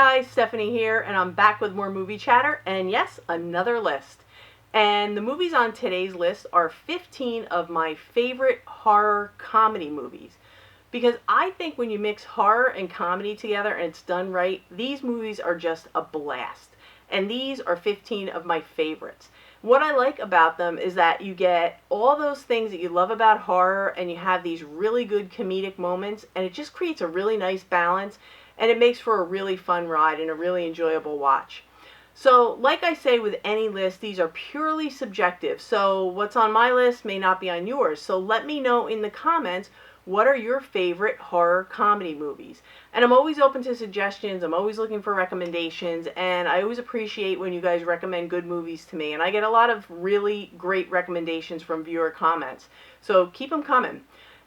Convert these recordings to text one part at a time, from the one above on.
guys, Stephanie here, and I'm back with more movie chatter, and yes, another list. And the movies on today's list are 15 of my favorite horror comedy movies. Because I think when you mix horror and comedy together and it's done right, these movies are just a blast. And these are 15 of my favorites. What I like about them is that you get all those things that you love about horror, and you have these really good comedic moments, and it just creates a really nice balance, and it makes for a really fun ride and a really enjoyable watch. So, like I say with any list, these are purely subjective. So, what's on my list may not be on yours. So, let me know in the comments, what are your favorite horror comedy movies? And I'm always open to suggestions. I'm always looking for recommendations. And I always appreciate when you guys recommend good movies to me. And I get a lot of really great recommendations from viewer comments. So, keep them coming.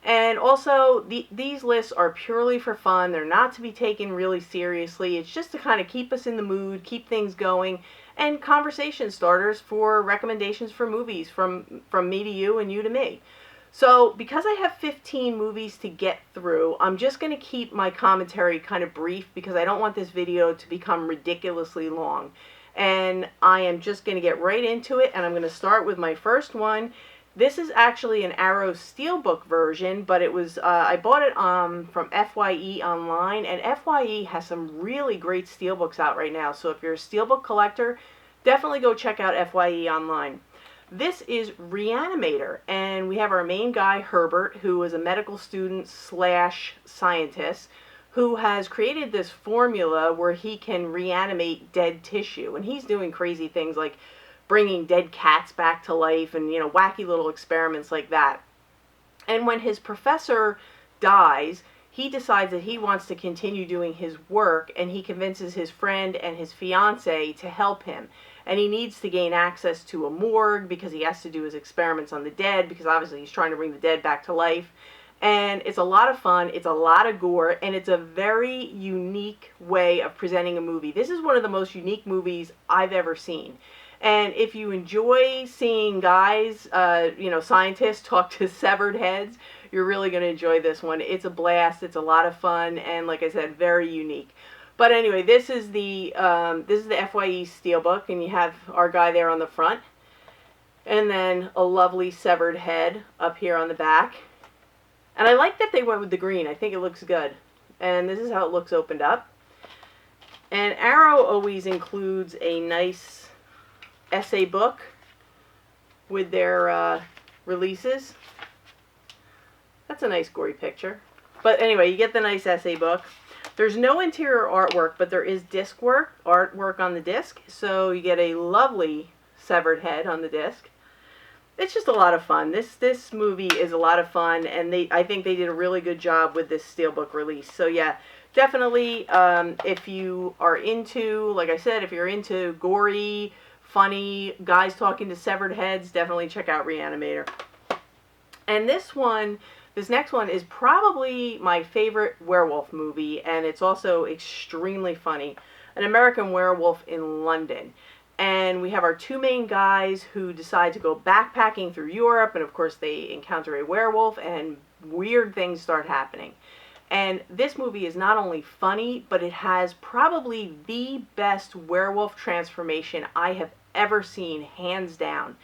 And also, these lists are purely for fun. They're not to be taken really seriously. It's just to kind of keep us in the mood, keep things going, and conversation starters for recommendations for movies from me to you and you to me. So, because I have 15 movies to get through, I'm just going to keep my commentary kind of brief because I don't want this video to become ridiculously long. And I am just going to get right into it, and I'm going to start with my first one. This is actually an Arrow Steelbook version, but it was, I bought it from FYE online, and FYE has some really great Steelbooks out right now. So if you're a Steelbook collector, definitely go check out FYE online. This is Reanimator, and we have our main guy, Herbert, who is a medical student slash scientist, who has created this formula where he can reanimate dead tissue, and he's doing crazy things like bringing dead cats back to life and, wacky little experiments like that. And when his professor dies, he decides that he wants to continue doing his work, and he convinces his friend and his fiance to help him. And he needs to gain access to a morgue because he has to do his experiments on the dead, because obviously he's trying to bring the dead back to life. And it's a lot of fun, it's a lot of gore, and it's a very unique way of presenting a movie. This is one of the most unique movies I've ever seen. And if you enjoy seeing guys, scientists talk to severed heads, you're really going to enjoy this one. It's a blast. It's a lot of fun, and like I said, very unique. But anyway, this is the FYE Steelbook, and you have our guy there on the front, and then a lovely severed head up here on the back. And I like that they went with the green. I think it looks good. And this is how it looks opened up. And Arrow always includes a nice essay book with their releases. That's a nice gory picture. But anyway, you get the nice essay book. There's no interior artwork, but there is disc artwork on the disc. So you get a lovely severed head on the disc. It's just a lot of fun. This movie is a lot of fun, and I think they did a really good job with this Steelbook release. So yeah, definitely if you are into, like I said, if you're into gory, funny guys talking to severed heads, definitely check out Reanimator. And this next one is probably my favorite werewolf movie, and it's also extremely funny. An American Werewolf in London. And we have our two main guys who decide to go backpacking through Europe, and of course they encounter a werewolf, and weird things start happening. And this movie is not only funny, but it has probably the best werewolf transformation I have ever seen, hands down.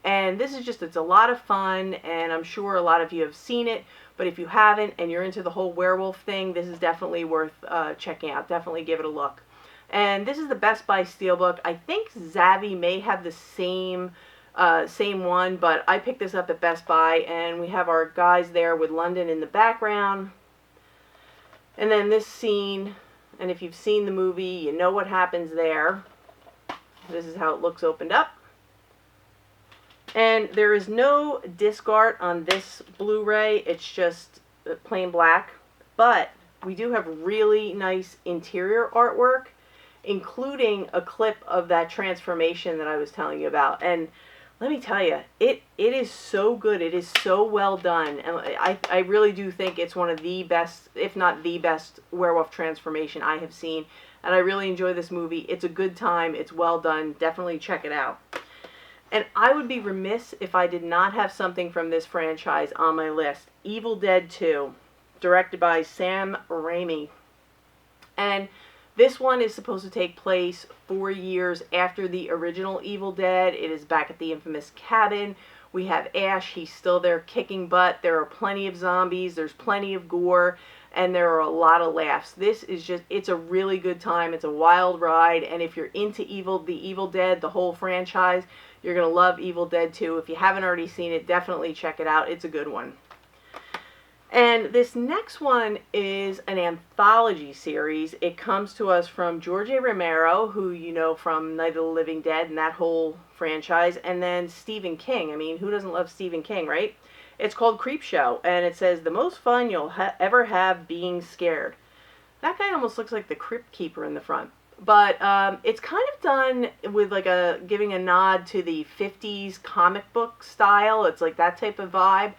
And this is it's a lot of fun, and I'm sure a lot of you have seen it, but if you haven't and you're into the whole werewolf thing, this is definitely worth checking out. Definitely give it a look. And this is the Best Buy Steelbook. I think Zavvi may have the same one, but I picked this up at Best Buy, and we have our guys there with London in the background. And then this scene, and if you've seen the movie, you know what happens there. This is how it looks opened up. And there is no disc art on this Blu-ray. It's just plain black. But we do have really nice interior artwork, including a clip of that transformation that I was telling you about. And let me tell you, it is so good. It is so well done. And I really do think it's one of the best, if not the best, werewolf transformation I have seen. And I really enjoy this movie. It's a good time. It's well done. Definitely check it out. And I would be remiss if I did not have something from this franchise on my list. Evil Dead 2, directed by Sam Raimi. And This one is supposed to take place 4 years after the original Evil Dead. It is back at the infamous cabin. We have Ash. He's still there kicking butt. There are plenty of zombies. There's plenty of gore. And there are a lot of laughs. This is just, it's a really good time. It's a wild ride. And if you're into the Evil Dead, the whole franchise, you're going to love Evil Dead 2. If you haven't already seen it, definitely check it out. It's a good one. And this next one is an anthology series. It comes to us from George A. Romero, who you know from Night of the Living Dead and that whole franchise, and then Stephen King. I mean, who doesn't love Stephen King, right? It's called Creepshow, and it says, the most fun you'll ever have being scared. That guy almost looks like the Crypt Keeper in the front. But it's kind of done with like giving a nod to the 50s comic book style. It's like that type of vibe.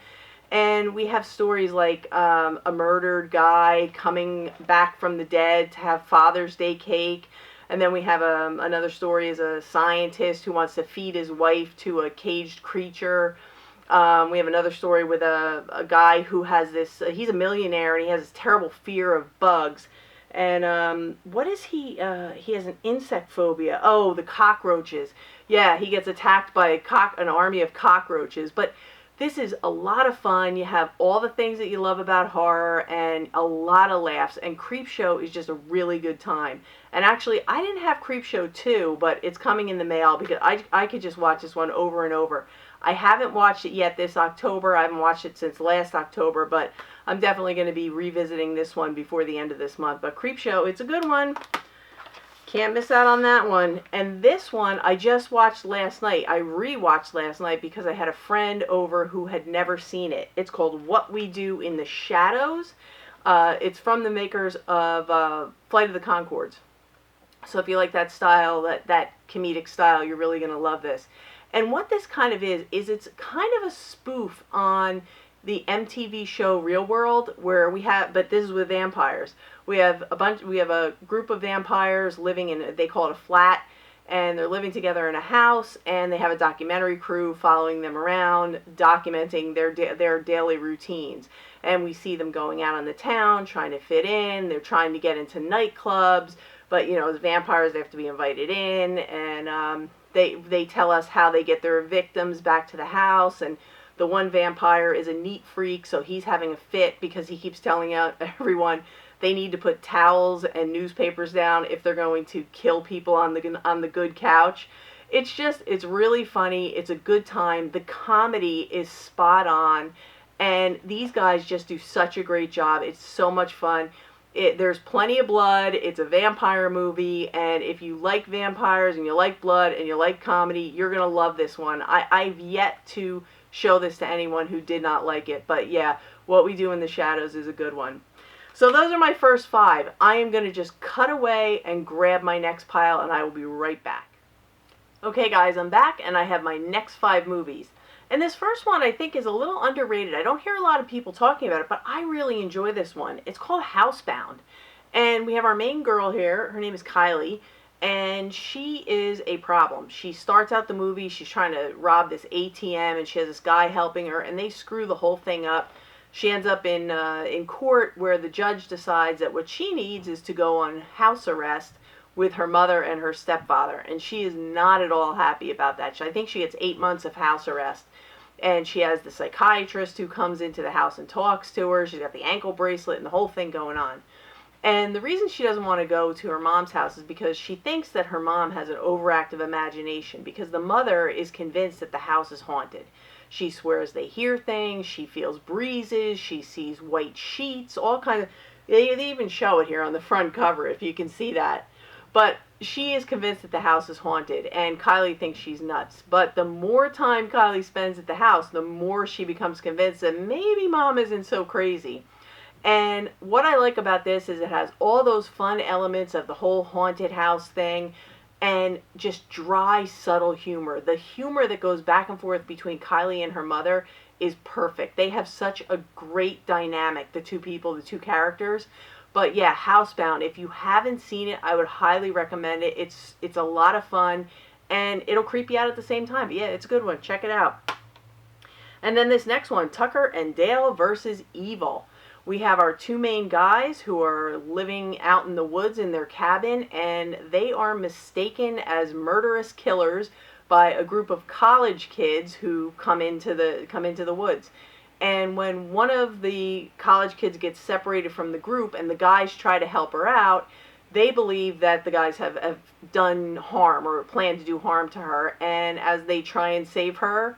And we have stories like a murdered guy coming back from the dead to have Father's Day cake. And then we have another story as a scientist who wants to feed his wife to a caged creature. We have another story with a guy who has this, he's a millionaire and he has this terrible fear of bugs. And what is he? He has an insect phobia. Oh, the cockroaches. Yeah, he gets attacked by an army of cockroaches. But this is a lot of fun. You have all the things that you love about horror and a lot of laughs. And Creepshow is just a really good time. And actually, I didn't have Creepshow 2, but it's coming in the mail because I could just watch this one over and over. I haven't watched it yet this October. I haven't watched it since last October, but I'm definitely going to be revisiting this one before the end of this month. But Creepshow, it's a good one. Can't miss out on that one. And this one I just watched last night. I rewatched last night because I had a friend over who had never seen it. It's called What We Do in the Shadows. It's from the makers of Flight of the Conchords. So if you like that style, that comedic style, you're really going to love this. And what this kind of is it's kind of a spoof on the MTV show Real World, where we have, but this is with vampires. We have a group of vampires living in, they call it a flat, and they're living together in a house, and they have a documentary crew following them around, documenting their daily routines. And we see them going out on the town, trying to fit in, they're trying to get into nightclubs, but, you know, as vampires, they have to be invited in, and they tell us how they get their victims back to the house, and the one vampire is a neat freak, so he's having a fit because he keeps telling out everyone they need to put towels and newspapers down if they're going to kill people on the good couch. It's really funny. It's a good time. The comedy is spot on, and these guys just do such a great job. It's so much fun. There's plenty of blood. It's a vampire movie, and if you like vampires and you like blood and you like comedy, you're gonna love this one. I've yet to show this to anyone who did not like it, but yeah, What We Do in the Shadows is a good one. So those are my first 5. I am going to just cut away and grab my next pile, and I will be right back. Okay guys, I'm back, and I have my next 5 movies. And this first one I think is a little underrated. I don't hear a lot of people talking about it, but I really enjoy this one. It's called Housebound. And we have our main girl here. Her name is Kylie. And she is a problem. She starts out the movie, she's trying to rob this ATM, and she has this guy helping her, and they screw the whole thing up. She ends up in court where the judge decides that what she needs is to go on house arrest with her mother and her stepfather, and she is not at all happy about that. I think she gets 8 months of house arrest, and she has the psychiatrist who comes into the house and talks to her. She's got the ankle bracelet and the whole thing going on. And the reason she doesn't want to go to her mom's house is because she thinks that her mom has an overactive imagination, because the mother is convinced that the house is haunted. She swears they hear things, she feels breezes, she sees white sheets, all kinds of... They even show it here on the front cover, if you can see that. But she is convinced that the house is haunted, and Kylie thinks she's nuts. But the more time Kylie spends at the house, the more she becomes convinced that maybe mom isn't so crazy. And what I like about this is it has all those fun elements of the whole haunted house thing, and just dry, subtle humor. The humor that goes back and forth between Kylie and her mother is perfect. They have such a great dynamic, the two people, the two characters. But yeah, Housebound, if you haven't seen it, I would highly recommend it. It's a lot of fun, and it'll creep you out at the same time. But yeah, it's a good one. Check it out. And then this next one, Tucker and Dale versus Evil. We have our two main guys who are living out in the woods in their cabin, and they are mistaken as murderous killers by a group of college kids who come into the woods. And when one of the college kids gets separated from the group and the guys try to help her out, they believe that the guys have done harm or plan to do harm to her. And as they try and save her,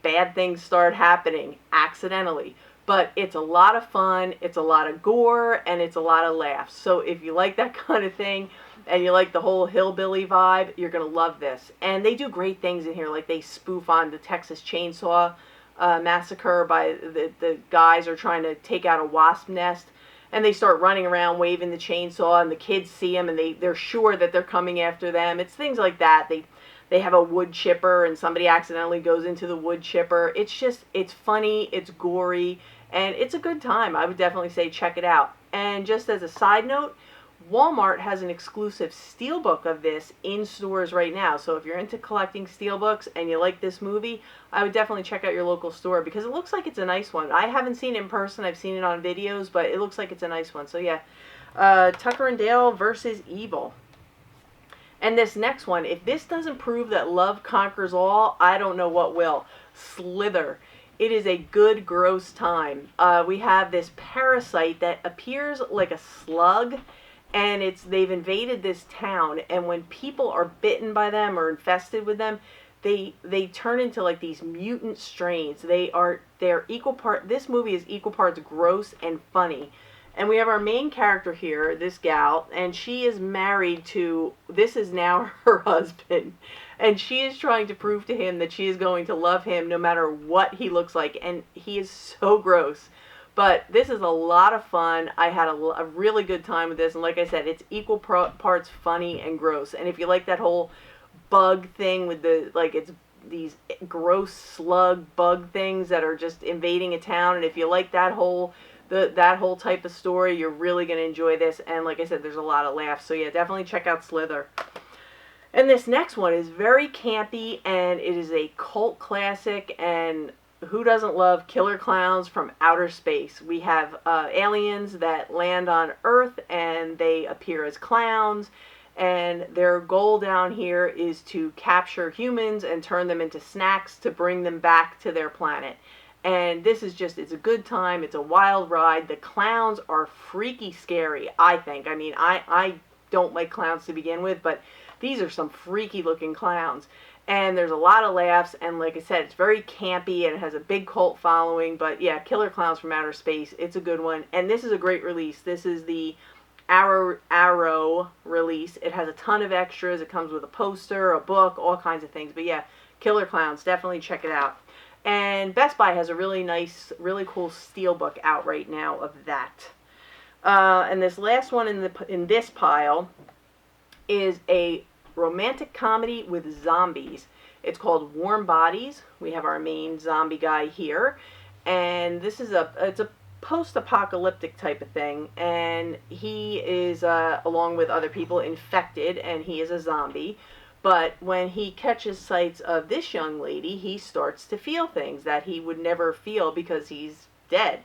bad things start happening accidentally. But it's a lot of fun, it's a lot of gore, and it's a lot of laughs. So if you like that kind of thing, and you like the whole hillbilly vibe, you're going to love this. And they do great things in here, like they spoof on the Texas Chainsaw Massacre by the guys are trying to take out a wasp nest, and they start running around waving the chainsaw, and the kids see them, and they're sure that they're coming after them. It's things like that. They have a wood chipper, and somebody accidentally goes into the wood chipper. It's funny, it's gory, and it's a good time. I would definitely say check it out. And just as a side note, Walmart has an exclusive steelbook of this in stores right now. So if you're into collecting steelbooks and you like this movie, I would definitely check out your local store because it looks like it's a nice one. I haven't seen it in person. I've seen it on videos, but it looks like it's a nice one. So yeah, Tucker and Dale versus Evil. And this next one, if this doesn't prove that love conquers all, I don't know what will. Slither. It is a good, gross time. We have this parasite that appears like a slug, and they've invaded this town, and when people are bitten by them or infested with them, they turn into like these mutant strains. They're equal part. This movie is equal parts gross and funny. And we have our main character here, this gal, and she is married to, this is now her husband, and she is trying to prove to him that she is going to love him no matter what he looks like, and he is so gross. But this is a lot of fun. I had a really good time with this. And like I said, it's equal parts funny and gross. And if you like that whole bug thing with it's these gross slug bug things that are just invading a town. And if you like that whole type of story, you're really going to enjoy this. And like I said, there's a lot of laughs. So yeah, definitely check out Slither. And this next one is very campy, and it is a cult classic, and who doesn't love killer clowns from outer space? We have aliens that land on Earth, and they appear as clowns, and their goal down here is to capture humans and turn them into snacks to bring them back to their planet. And this is it's a good time. It's a wild ride. The clowns are freaky scary, I think. I mean, I don't like clowns to begin with, but these are some freaky looking clowns. And there's a lot of laughs, and like I said, it's very campy, and it has a big cult following. But yeah, Killer Clowns from Outer Space, it's a good one. And this is a great release. This is the Arrow release. It has a ton of extras. It comes with a poster, a book, all kinds of things. But yeah, Killer Clowns, definitely check it out. And Best Buy has a really nice, really cool steelbook out right now of that. And this last one in this pile is a romantic comedy with zombies. It's called Warm Bodies. We have our main zombie guy here, and this is it's a post-apocalyptic type of thing, and he is along with other people infected, and he is a zombie. But when he catches sights of this young lady, he starts to feel things that he would never feel because he's dead.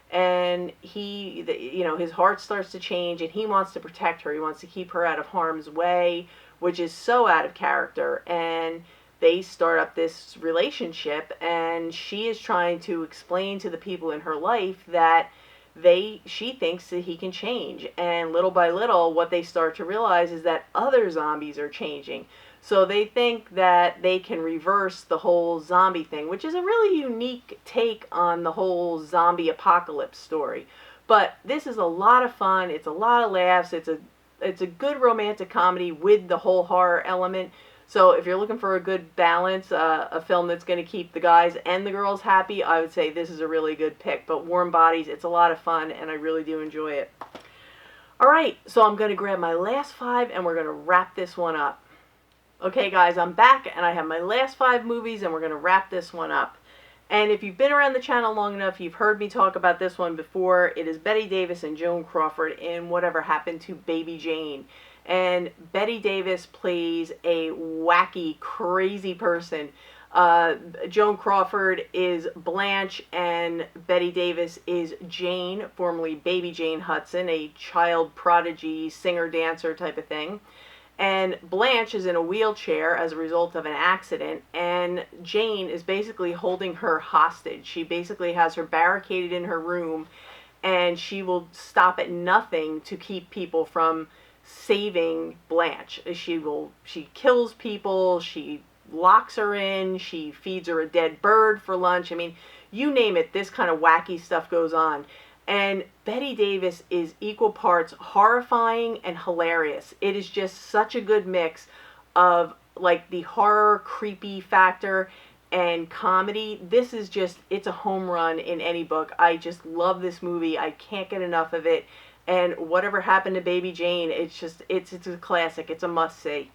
And his heart starts to change, and he wants to protect her. He wants to keep her out of harm's way, which is so out of character. And they start up this relationship, and she is trying to explain to the people in her life that she thinks that he can change. And little by little, what they start to realize is that other zombies are changing. So they think that they can reverse the whole zombie thing, which is a really unique take on the whole zombie apocalypse story. But this is a lot of fun. It's a lot of laughs. It's a good romantic comedy with the whole horror element. So if you're looking for a good balance, a film that's going to keep the guys and the girls happy, I would say this is a really good pick. But Warm Bodies, it's a lot of fun, and I really do enjoy it. Alright, so I'm going to grab my last 5, and we're going to wrap this one up. Okay guys, I'm back, and I have my last 5 movies, and we're going to wrap this one up. And if you've been around the channel long enough, you've heard me talk about this one before. It is Bette Davis and Joan Crawford in Whatever Happened to Baby Jane. And Bette Davis plays a wacky, crazy person. Joan Crawford is Blanche, and Betty Davis is Jane, formerly Baby Jane Hudson, a child prodigy, singer-dancer type of thing. And Blanche is in a wheelchair as a result of an accident, and Jane is basically holding her hostage. She basically has her barricaded in her room, and she will stop at nothing to keep people from saving Blanche. She kills people, she locks her in, she feeds her a dead bird for lunch. I mean, you name it, this kind of wacky stuff goes on. And Betty Davis is equal parts horrifying and hilarious. It is just such a good mix of like the horror, creepy factor and comedy. This is just, it's a home run in any book. I just love this movie. I can't get enough of it. And whatever happened to Baby Jane, it's a classic. It's a must-see.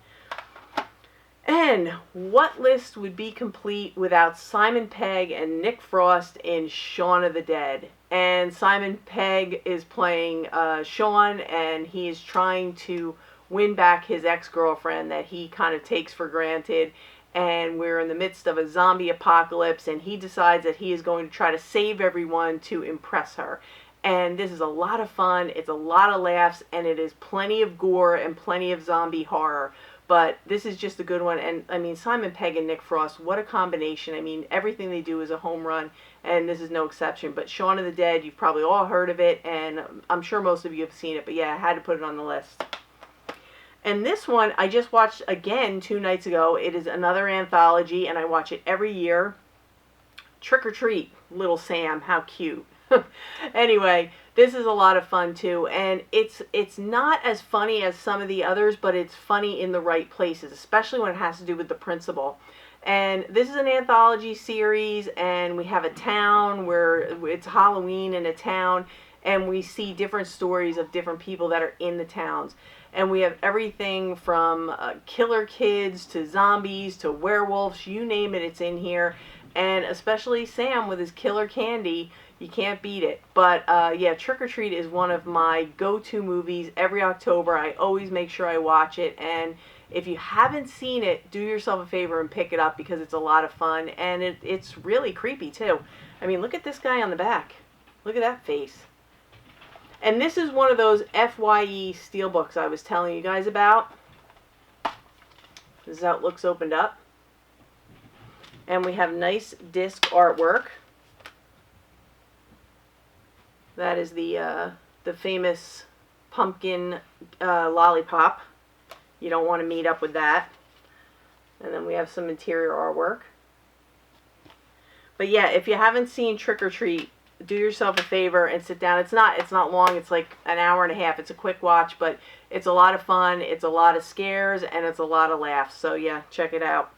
And what list would be complete without Simon Pegg and Nick Frost in Shaun of the Dead? And Simon Pegg is playing Shaun, and he is trying to win back his ex-girlfriend that he kind of takes for granted. And we're in the midst of a zombie apocalypse, and he decides that he is going to try to save everyone to impress her. And this is a lot of fun, it's a lot of laughs, and it is plenty of gore and plenty of zombie horror. But this is just a good one. And I mean, Simon Pegg and Nick Frost, what a combination. I mean, everything they do is a home run, and this is no exception. But Shaun of the Dead, you've probably all heard of it, and I'm sure most of you have seen it. But yeah, I had to put it on the list. And this one I just watched again 2 nights ago. It is another anthology, and I watch it every year. Trick or Treat, Little Sam. How cute. Anyway, this is a lot of fun too, and it's not as funny as some of the others, but it's funny in the right places, especially when it has to do with the principal. And this is an anthology series, and we have a town where it's Halloween in a town, and we see different stories of different people that are in the towns. And we have everything from killer kids to zombies to werewolves, you name it, it's in here. And especially Sam with his killer candy, you can't beat it. But yeah, Trick or Treat is one of my go-to movies every October. I always make sure I watch it. And if you haven't seen it, do yourself a favor and pick it up, because it's a lot of fun. And it's really creepy too. I mean, look at this guy on the back. Look at that face. And this is one of those FYE steelbooks I was telling you guys about. This is how it looks opened up. And we have nice disc artwork. That is the famous pumpkin lollipop. You don't want to meet up with that. And then we have some interior artwork. But yeah, if you haven't seen Trick or Treat, do yourself a favor and sit down. It's not long. It's like an hour and a half. It's a quick watch, but it's a lot of fun. It's a lot of scares, and it's a lot of laughs. So yeah, check it out.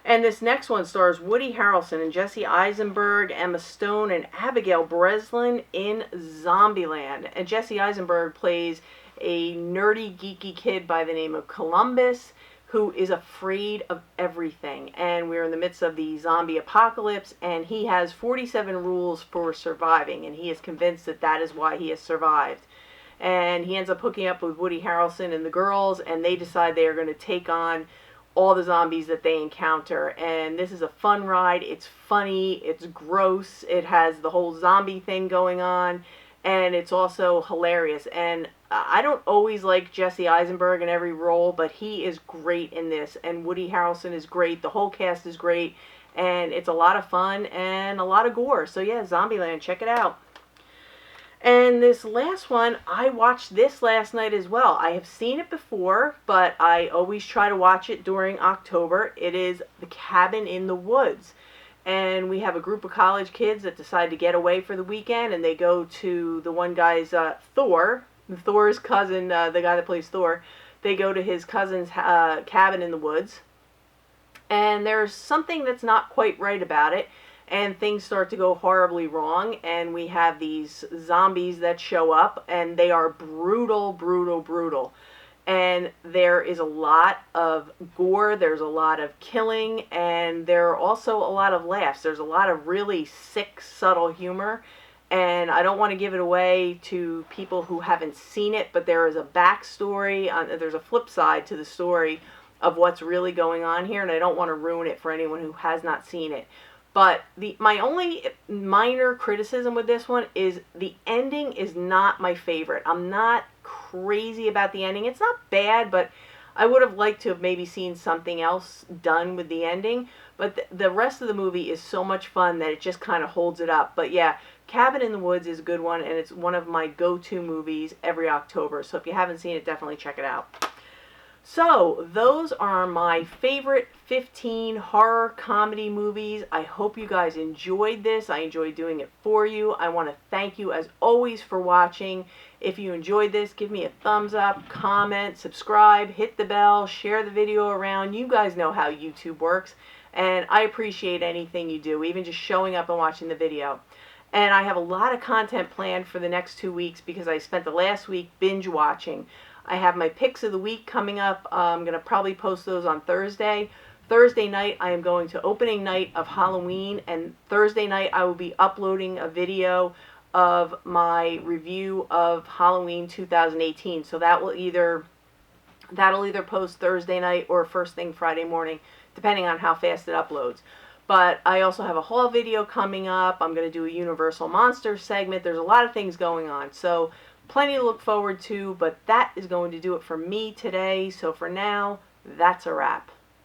And this next one stars Woody Harrelson and Jesse Eisenberg, Emma Stone, and Abigail Breslin in Zombieland. And Jesse Eisenberg plays a nerdy, geeky kid by the name of Columbus, who is afraid of everything. And we're in the midst of the zombie apocalypse, and he has 47 rules for surviving, and he is convinced that that is why he has survived. And he ends up hooking up with Woody Harrelson and the girls, and they decide they are going to take on all the zombies that they encounter. And this is a fun ride. It's funny, it's gross, it has the whole zombie thing going on, and it's also hilarious. And I don't always like Jesse Eisenberg in every role, but he is great in this, and Woody Harrelson is great, the whole cast is great, and it's a lot of fun and a lot of gore. So yeah, Zombieland, check it out. And this last one, I watched this last night as well. I have seen it before, but I always try to watch it during October. It is The Cabin in the Woods. And we have a group of college kids that decide to get away for the weekend, and they go to the one guy's, Thor's cousin, the guy that plays Thor. They go to his cousin's cabin in the woods. And there's something that's not quite right about it. And things start to go horribly wrong, and we have these zombies that show up, and they are brutal, brutal, brutal. And there is a lot of gore, there's a lot of killing, and there are also a lot of laughs. There's a lot of really sick, subtle humor, and I don't want to give it away to people who haven't seen it, but there is a backstory, there's a flip side to the story of what's really going on here, and I don't want to ruin it for anyone who has not seen it. But my only minor criticism with this one is the ending is not my favorite. I'm not crazy about the ending. It's not bad, but I would have liked to have maybe seen something else done with the ending. But the rest of the movie is so much fun that it just kind of holds it up. But yeah, Cabin in the Woods is a good one, and it's one of my go-to movies every October. So if you haven't seen it, definitely check it out. So, those are my favorite 15 horror comedy movies. I hope you guys enjoyed this. I enjoyed doing it for you. I want to thank you as always for watching. If you enjoyed this, give me a thumbs up, comment, subscribe, hit the bell, share the video around. You guys know how YouTube works, and I appreciate anything you do, even just showing up and watching the video. And I have a lot of content planned for the next 2 weeks because I spent the last week binge watching. I have my picks of the week coming up. I'm going to probably post those on Thursday. Thursday night, I am going to opening night of Halloween, and Thursday night I will be uploading a video of my review of Halloween 2018. So that'll either post Thursday night or first thing Friday morning, depending on how fast it uploads. But I also have a haul video coming up. I'm going to do a Universal Monsters segment. There's a lot of things going on. So plenty to look forward to, but that is going to do it for me today. So for now, that's a wrap.